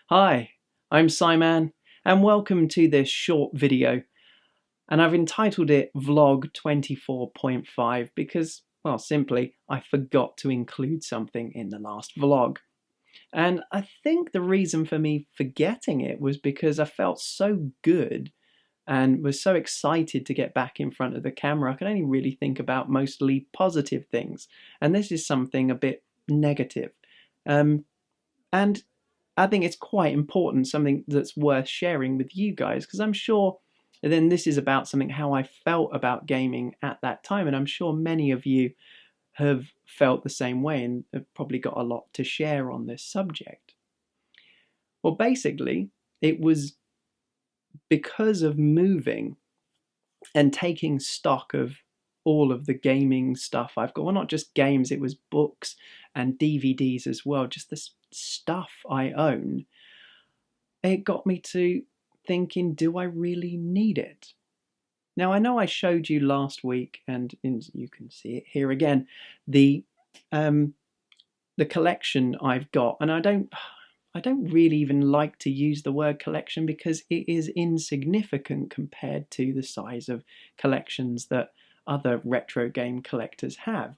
Hi, I'm Simon, and welcome to this short video. And I've entitled it Vlog 24.5 because, well, simply, I forgot to include something in the last vlog. And I think the reason for me forgetting it was because I felt so good and was so excited to get back in front of the camera. I could only really think about mostly positive things. And this is something a bit negative. And I think it's quite important, something that's worth sharing with you guys, because I'm sure then this is about something how I felt about gaming at that time, and I'm sure many of you have felt the same way and have probably got a lot to share on this subject. Well, basically, it was because of moving and taking stock of all of the gaming stuff I've got. Well, not just games, it was books and DVDs as well, just the stuff I own. It got me to thinking, do I really need it? Now, I know I showed you last week, and you can see it here again, the collection I've got, and I don't really even like to use the word collection because it is insignificant compared to the size of collections that other retro game collectors have.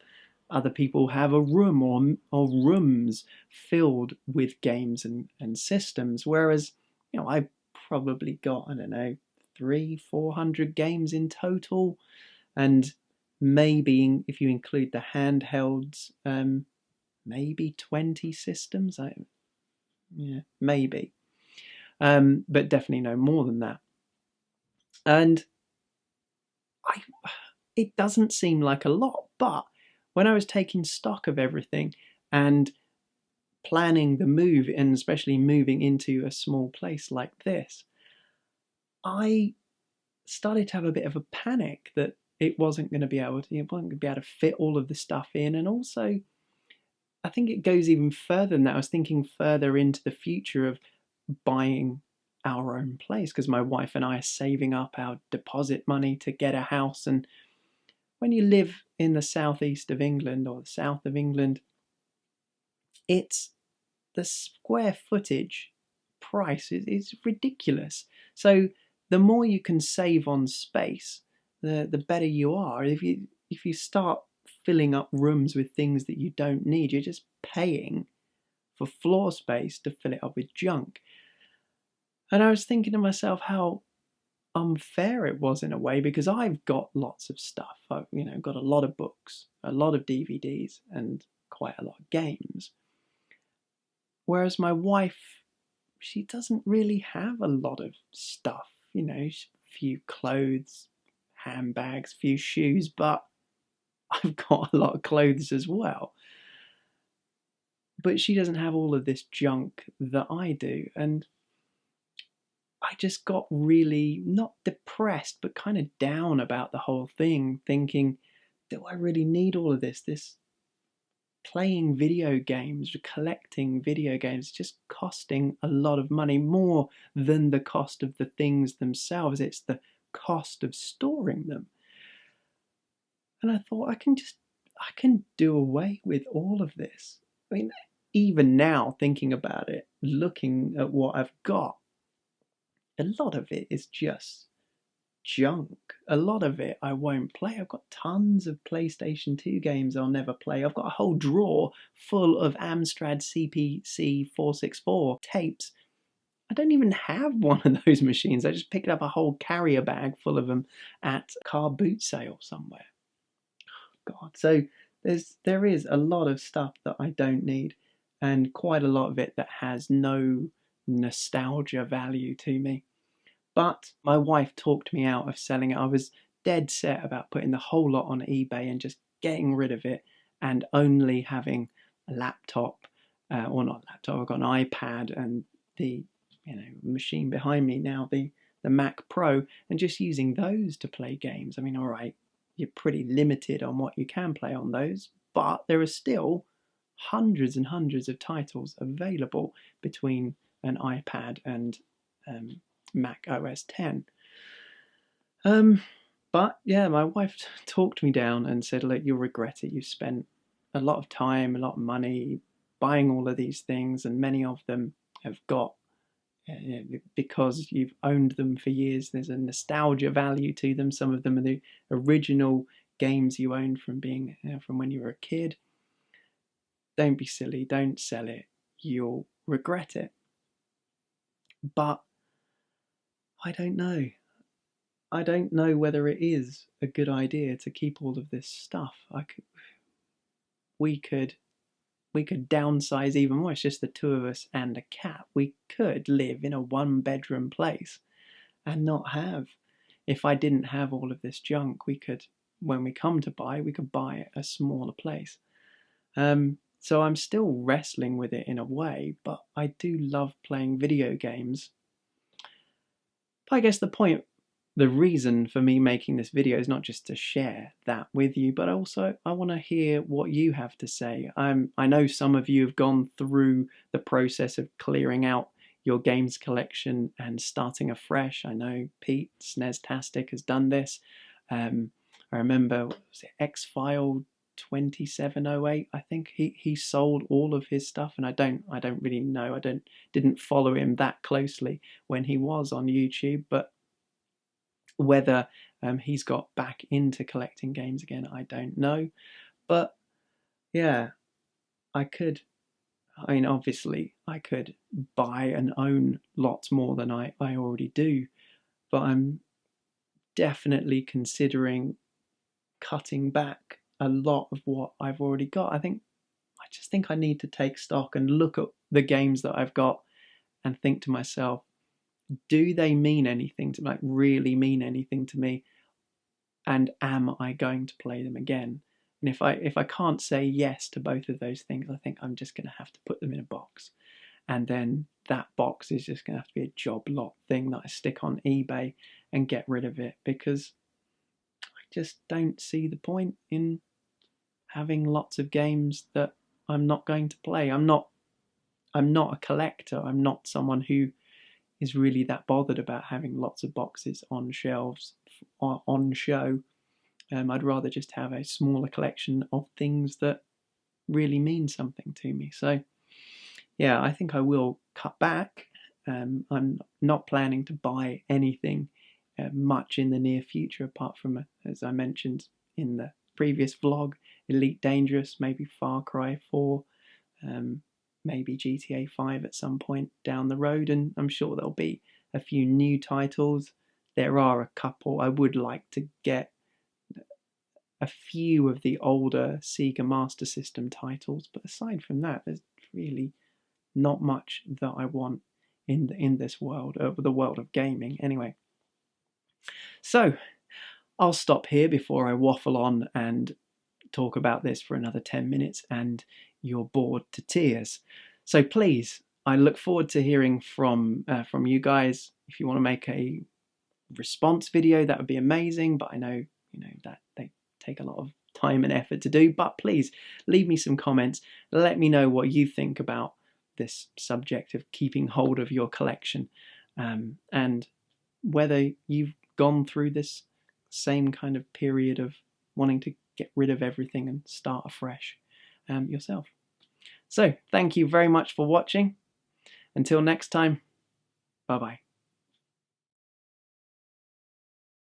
Other people have a room or rooms filled with games and systems, whereas I probably got, I don't know, 300-400 games in total, and maybe if you include the handhelds, maybe 20 systems. Yeah, maybe, but definitely no more than that. And it doesn't seem like a lot, but when I was taking stock of everything and planning the move, and especially moving into a small place like this, I started to have a bit of a panic that it wasn't going to be able to fit all of the stuff in. And also, I think it goes even further than that. I was thinking further into the future of buying our own place, because my wife and I are saving up our deposit money to get a house. And when you live in the southeast of England or the south of England, it's the square footage price is ridiculous. So the more you can save on space, the better you are. If you start filling up rooms with things that you don't need, you're just paying for floor space to fill it up with junk. And I was thinking to myself how unfair it was in a way, because I've got lots of stuff. I've got a lot of books, a lot of DVDs, and quite a lot of games. Whereas my wife, she doesn't really have a lot of stuff. A few clothes, handbags, few shoes, but I've got a lot of clothes as well. But she doesn't have all of this junk that I do. And I just got really, not depressed, but kind of down about the whole thing, thinking, do I really need all of this? This playing video games, collecting video games, just costing a lot of money, more than the cost of the things themselves. It's the cost of storing them. And I thought, I can do away with all of this. I mean, even now, thinking about it, looking at what I've got, a lot of it is just junk. A lot of it I won't play. I've got tons of PlayStation 2 games I'll never play. I've got a whole drawer full of Amstrad CPC 464 tapes. I don't even have one of those machines. I just picked up a whole carrier bag full of them at a car boot sale somewhere. God. So there is a lot of stuff that I don't need, and quite a lot of it that has no nostalgia value to me. But my wife talked me out of selling it. I was dead set about putting the whole lot on eBay and just getting rid of it, and only having a laptop, or not a laptop, I've got an iPad and the machine behind me now, the Mac Pro, and just using those to play games. I mean, all right, you're pretty limited on what you can play on those, but there are still hundreds and hundreds of titles available between an iPad and Mac OS X. But yeah, my wife talked me down and said, look, you'll regret it. You've spent a lot of time, a lot of money buying all of these things, and many of them have got because you've owned them for years. There's a nostalgia value to them. Some of them are the original games you owned from being from when you were a kid. Don't be silly. Don't sell it. You'll regret it. But I don't know. I don't know whether it is a good idea to keep all of this stuff. We could downsize even more. It's just the two of us and a cat. We could live in a 1-bedroom place and not have. If I didn't have all of this junk, we could, when we come to buy, we could buy a smaller place. So I'm still wrestling with it in a way, but I do love playing video games. But I guess the reason for me making this video is not just to share that with you, but also I want to hear what you have to say. I know some of you have gone through the process of clearing out your games collection and starting afresh. I know Pete, SNEStastic, has done this. I remember, was it X-File 2708? I think he sold all of his stuff, and I don't really know. I didn't follow him that closely when he was on YouTube, but whether he's got back into collecting games again, I don't know. But yeah, obviously I could buy and own lots more than I already do, but I'm definitely considering cutting back a lot of what I've already got. I just think I need to take stock and look at the games that I've got and think to myself, do they mean anything to me, like really mean anything to me? And am I going to play them again? And if I can't say yes to both of those things, I think I'm just going to have to put them in a box. And then that box is just going to have to be a job lot thing that I stick on eBay and get rid of it, because I just don't see the point in having lots of games that I'm not going to play. I'm not a collector. I'm not someone who is really that bothered about having lots of boxes on shelves on show. I'd rather just have a smaller collection of things that really mean something to me. So yeah, I think I will cut back. I'm not planning to buy anything much in the near future, apart from, as I mentioned in the previous vlog, Elite Dangerous, maybe Far Cry 4, maybe GTA 5 at some point down the road, and I'm sure there'll be a few new titles. There are a couple. I would like to get a few of the older Sega Master System titles, but aside from that, there's really not much that I want in this world, the world of gaming anyway. So I'll stop here before I waffle on and talk about this for another 10 minutes and you're bored to tears. So please, I look forward to hearing from you guys. If you want to make a response video, that would be amazing, but I know that they take a lot of time and effort to do. But please leave me some comments. Let me know what you think about this subject of keeping hold of your collection, and whether you've gone through this same kind of period of wanting to get rid of everything and start afresh yourself. So thank you very much for watching. Until next time, bye bye.